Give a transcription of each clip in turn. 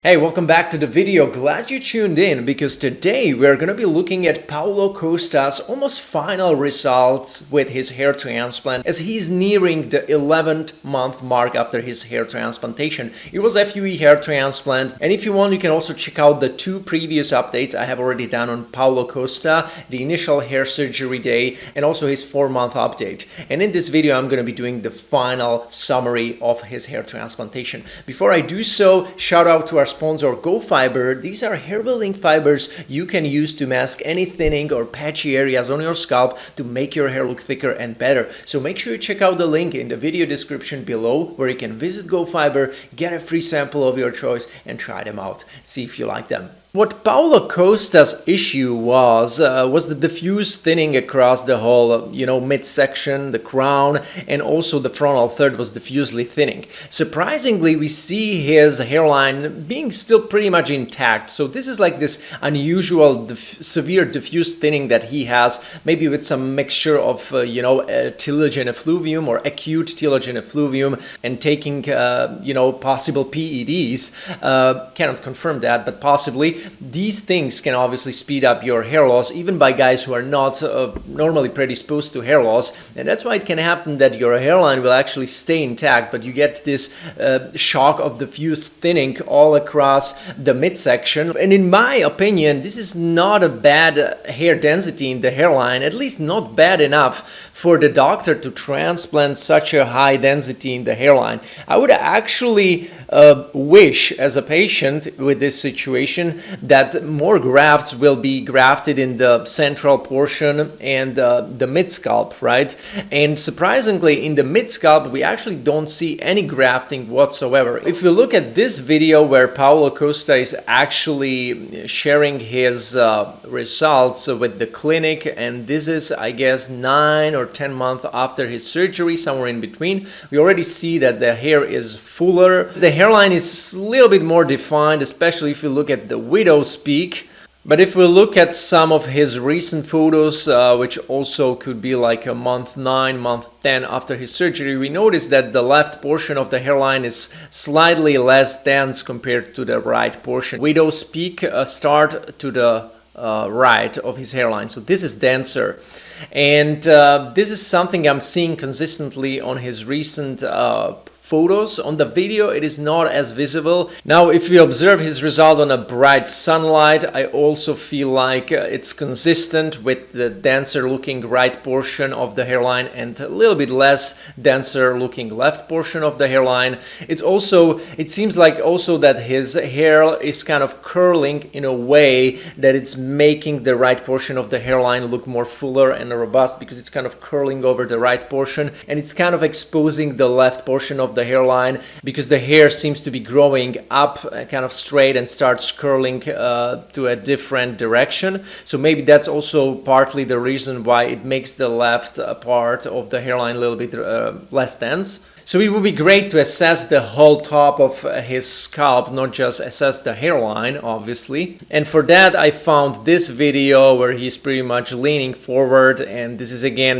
Hey, welcome back to the video. Glad you tuned in because today we're going to be looking at Paulo Costa's almost final results with his hair transplant as he's nearing the 11th month mark after his hair transplantation. It was FUE hair transplant, and if you want you can also check out the two previous updates I have already done on Paulo Costa, the initial hair surgery day and also his 4-month update. And in this video I'm going to be doing the final summary of his hair transplantation. Before I do so, shout out to our sponsor GoFiber. These are hair building fibers you can use to mask any thinning or patchy areas on your scalp to make your hair look thicker and better. So make sure you check out the link in the video description below where you can visit GoFiber, get a free sample of your choice and try them out. See if you like them. What Paulo Costa's issue was the diffuse thinning across the whole, midsection, the crown, and also the frontal third was diffusely thinning. Surprisingly, we see his hairline being still pretty much intact. So this is like this unusual severe diffuse thinning that he has, maybe with some mixture of, telogen effluvium or acute telogen effluvium and taking, possible PEDs. Cannot confirm that, but possibly. These things can obviously speed up your hair loss, even by guys who are not normally predisposed to hair loss. And that's why it can happen that your hairline will actually stay intact, but you get this shock of diffuse thinning all across the midsection. And in my opinion, this is not a bad hair density in the hairline, at least not bad enough for the doctor to transplant such a high density in the hairline. I would actually wish as a patient with this situation that more grafts will be grafted in the central portion and the mid scalp, right? And surprisingly, in the mid scalp, we actually don't see any grafting whatsoever. If we look at this video where Paulo Costa is actually sharing his results with the clinic, and this is, I guess, 9 or 10 months after his surgery, somewhere in between, we already see that the hair is fuller. The hairline is a little bit more defined, especially if you look at the widow's peak. But if we look at some of his recent photos, which also could be like a month 9, month 10 after his surgery, we notice that the left portion of the hairline is slightly less dense compared to the right portion. Widow's peak start to the right of his hairline, so this is denser. And this is something I'm seeing consistently on his recent photos. On the video it is not as visible. Now if we observe his result on a bright sunlight, I also feel like it's consistent with the denser looking right portion of the hairline and a little bit less denser looking left portion of the hairline. It seems like also that his hair is kind of curling in a way that it's making the right portion of the hairline look more fuller and robust, because it's kind of curling over the right portion and it's kind of exposing the left portion of the hairline, because the hair seems to be growing up kind of straight and starts curling to a different direction. So maybe that's also partly the reason why it makes the left part of the hairline a little bit less dense. So it would be great to assess the whole top of his scalp, not just assess the hairline, obviously. And for that, I found this video where he's pretty much leaning forward. And this is again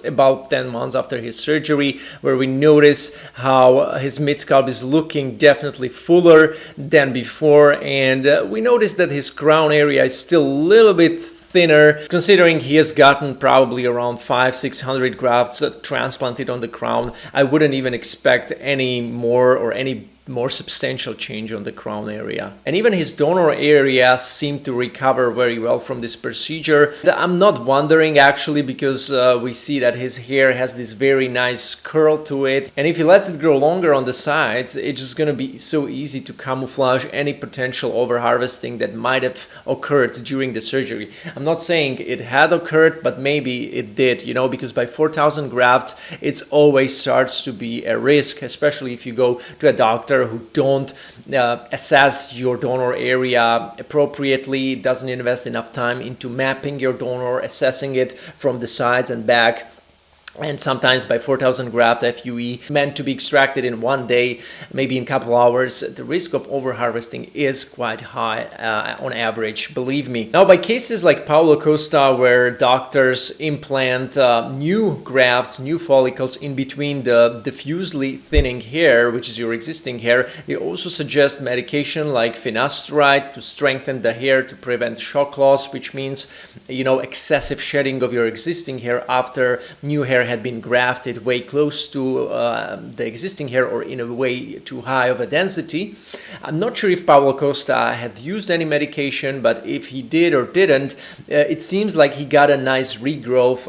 about 10 months after his surgery, where we notice how his mid-scalp is looking definitely fuller than before. And we notice that his crown area is still a little bit thinner, considering he has gotten probably around 500-600 grafts transplanted on the crown. I wouldn't even expect any more substantial change on the crown area. And even his donor area seemed to recover very well from this procedure. I'm not wondering actually, because we see that his hair has this very nice curl to it, and if he lets it grow longer on the sides, it's just gonna be so easy to camouflage any potential over harvesting that might have occurred during the surgery. I'm not saying it had occurred, but maybe it did, because by 4,000 grafts it always starts to be a risk, especially if you go to a doctor who don't assess your donor area appropriately, doesn't invest enough time into mapping your donor, assessing it from the sides and back. and sometimes by 4,000 grafts FUE meant to be extracted in one day, maybe in a couple hours, the risk of overharvesting is quite high on average, believe me. Now, by cases like Paulo Costa, where doctors implant new grafts, new follicles in between the diffusely thinning hair, which is your existing hair, they also suggest medication like finasteride to strengthen the hair to prevent shock loss, which means, excessive shedding of your existing hair after new hair had been grafted way close to the existing hair or in a way too high of a density. I'm not sure if Paulo Costa had used any medication, but if he did or didn't, it seems like he got a nice regrowth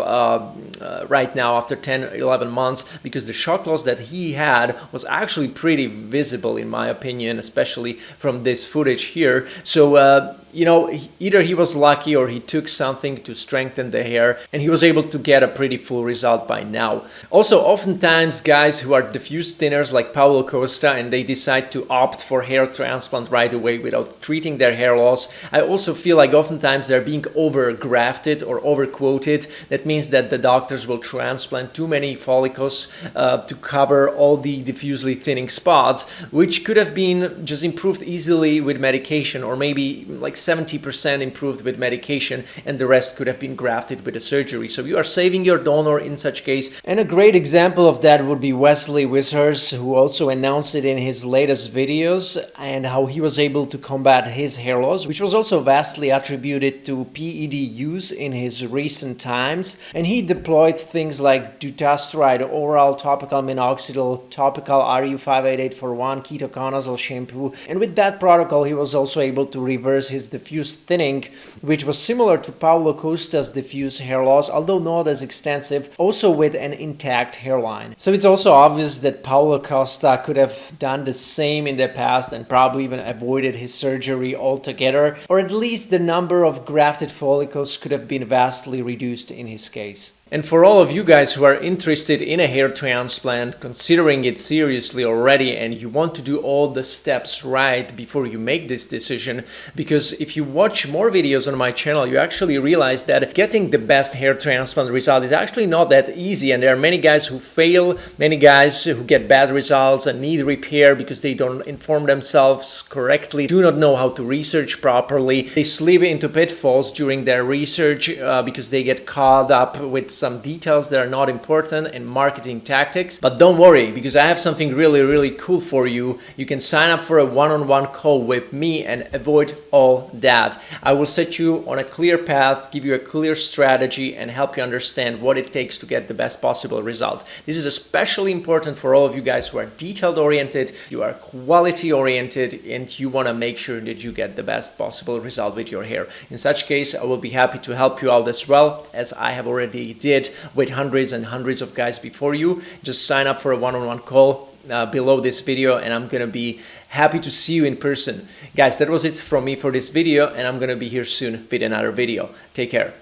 right now after 10-11 months, because the shock loss that he had was actually pretty visible in my opinion, especially from this footage here. So either he was lucky or he took something to strengthen the hair and he was able to get a pretty full result by now. Also, oftentimes guys who are diffuse thinners like Paulo Costa and they decide to opt for hair transplant right away without treating their hair loss, I also feel like oftentimes they're being over grafted or over quoted. That means that the doctors will transplant too many follicles to cover all the diffusely thinning spots, which could have been just improved easily with medication, or maybe like 70% improved with medication, and the rest could have been grafted with a surgery. So you are saving your donor in such case. And a great example of that would be Wesley Wishers, who also announced it in his latest videos, and how he was able to combat his hair loss, which was also vastly attributed to PED use in his recent times. And he deployed things like dutasteride, oral, topical minoxidil, topical RU58841, ketoconazole shampoo, and with that protocol he was also able to reverse his diffuse thinning, which was similar to Paulo Costa's diffuse hair loss, although not as extensive, also with an intact hairline. So it's also obvious that Paulo Costa could have done the same in the past and probably even avoided his surgery altogether, or at least the number of grafted follicles could have been vastly reduced in his case. And for all of you guys who are interested in a hair transplant, considering it seriously already, and you want to do all the steps right before you make this decision, because if you watch more videos on my channel, you actually realize that getting the best hair transplant result is actually not that easy, and there are many guys who fail, many guys who get bad results and need repair because they don't inform themselves correctly, do not know how to research properly, they slip into pitfalls during their research because they get caught up with some details that are not important and marketing tactics. But don't worry, because I have something really cool for you. You can sign up for a one-on-one call with me and avoid all that. I will set you on a clear path, give you a clear strategy, and help you understand what it takes to get the best possible result. This is especially important for all of you guys who are detailed oriented, you are quality oriented, and you want to make sure that you get the best possible result with your hair. In such case, I will be happy to help you out as well, as I have already did with hundreds and hundreds of guys before you. Just sign up for a one-on-one call below this video, and I'm gonna be happy to see you in person. Guys, that was it from me for this video, and I'm gonna be here soon with another video. Take care.